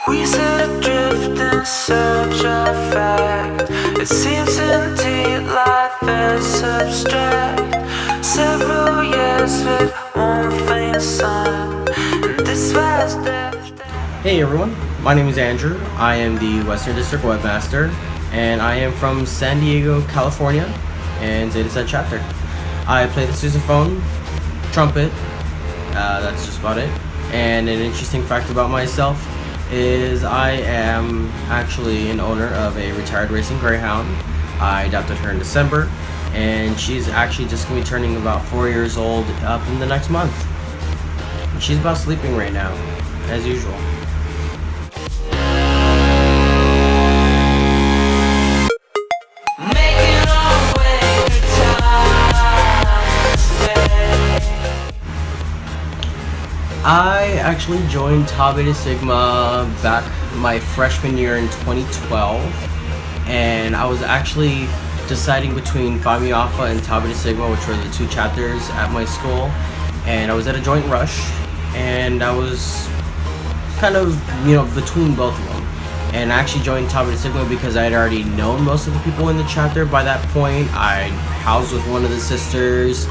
We set adrift in search of fact. It seems indeed life is abstract. Several years with one faint sun, and this vast depth. Hey everyone, my name is Andrew. I am the Western District Webmaster, and I am from San Diego, California, and Zeta Set Chapter. I play the sousaphone, trumpet, that's just about it. And an interesting fact about myself is I am actually an owner of a retired racing greyhound. I adopted her in December, and she's actually just going to be turning about 4 years old up in the next month. She's about sleeping right now, as usual. I actually joined Tau Beta Sigma back my freshman year in 2012, and I was actually deciding between Phi Mu Alpha and Tau Beta Sigma, which were the two chapters at my school, and I was at a joint rush, and I was kind of, between both of them. And I actually joined Tau Beta Sigma because I had already known most of the people in the chapter by that point. I housed with one of the sisters.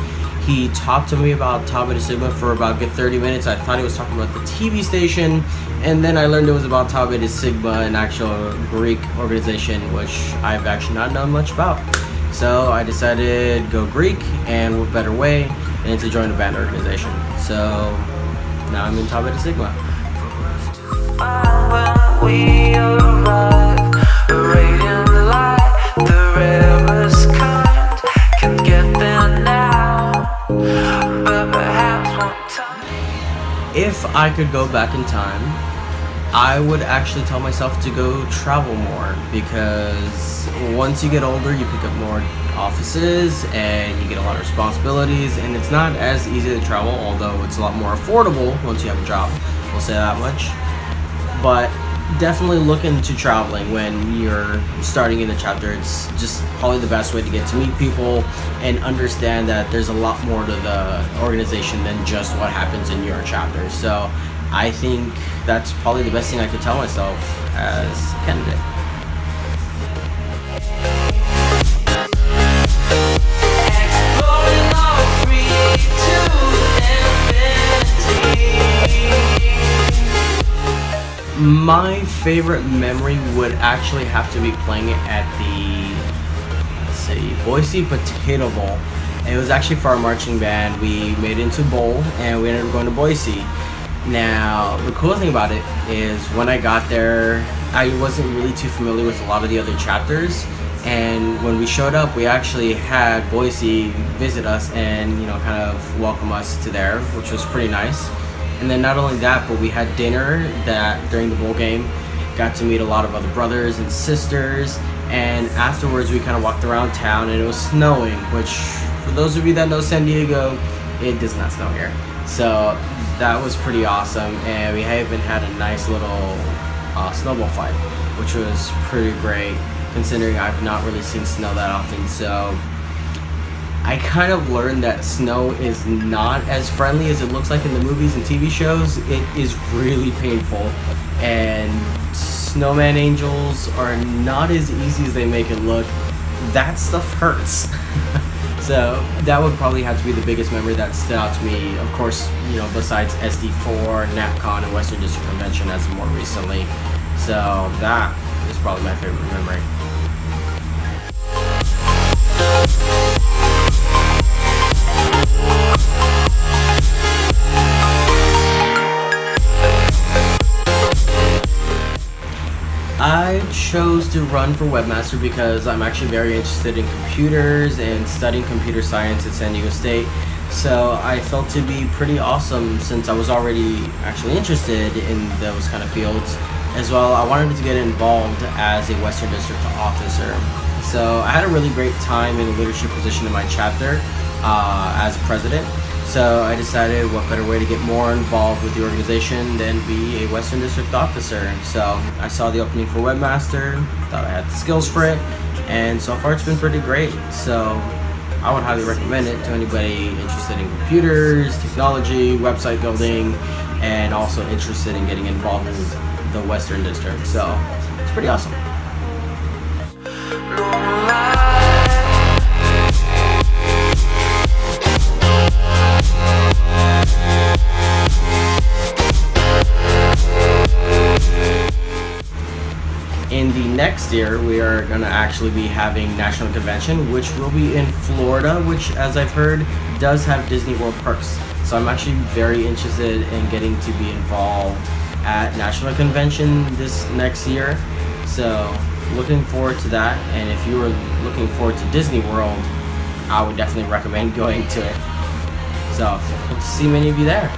He talked to me about Tau Beta Sigma for about a good 30 minutes. I thought he was talking about the TV station, and then I learned it was about Tau Beta Sigma, an actual Greek organization, which I've actually not known much about. So I decided to go Greek, and what better way than to join a band organization. So now I'm in Tau Beta Sigma. When we arrive, radiant light, the rarest kind, can get there now, but perhaps one time. If I could go back in time, I would actually tell myself to go travel more, because once you get older, you pick up more offices and you get a lot of responsibilities, and it's not as easy to travel, although it's a lot more affordable once you have a job, we'll say that much. But definitely look into traveling when you're starting in a chapter. It's just probably the best way to get to meet people and understand that there's a lot more to the organization than just what happens in your chapter. So I think that's probably the best thing I could tell myself as a candidate. My favorite memory would actually have to be playing it at the, Boise Potato Bowl. It was actually for our marching band. We made it into a bowl, and we ended up going to Boise. Now, the cool thing about it is when I got there, I wasn't really too familiar with a lot of the other chapters. And when we showed up, we actually had Boise visit us and, kind of welcome us to there, which was pretty nice. And then not only that, but we had dinner that during the bowl game, got to meet a lot of other brothers and sisters, and afterwards we kind of walked around town, and it was snowing, which for those of you that know San Diego, it does not snow here. So that was pretty awesome, and we even had a nice little snowball fight, which was pretty great considering I've not really seen snow that often. So I kind of learned that snow is not as friendly as it looks like in the movies and TV shows. It is really painful, and snowman angels are not as easy as they make it look. That stuff hurts. So that would probably have to be the biggest memory that stood out to me. Of course, besides SD4, NapCon, and Western District Convention as of more recently. So that is probably my favorite memory. I chose to run for webmaster because I'm actually very interested in computers and studying computer science at San Diego State. So I felt to be pretty awesome, since I was already actually interested in those kind of fields. As well, I wanted to get involved as a Western District officer. So I had a really great time in a leadership position in my chapter as president. So I decided what better way to get more involved with the organization than be a Western District officer. So I saw the opening for webmaster, thought I had the skills for it, and so far it's been pretty great. So I would highly recommend it to anybody interested in computers, technology, website building, and also interested in getting involved in the Western District. So it's pretty awesome. In the next year, we are going to actually be having National Convention, which will be in Florida, which, as I've heard, does have Disney World perks. So I'm actually very interested in getting to be involved at National Convention this next year. So looking forward to that. And if you were looking forward to Disney World, I would definitely recommend going to it. So hope to see many of you there.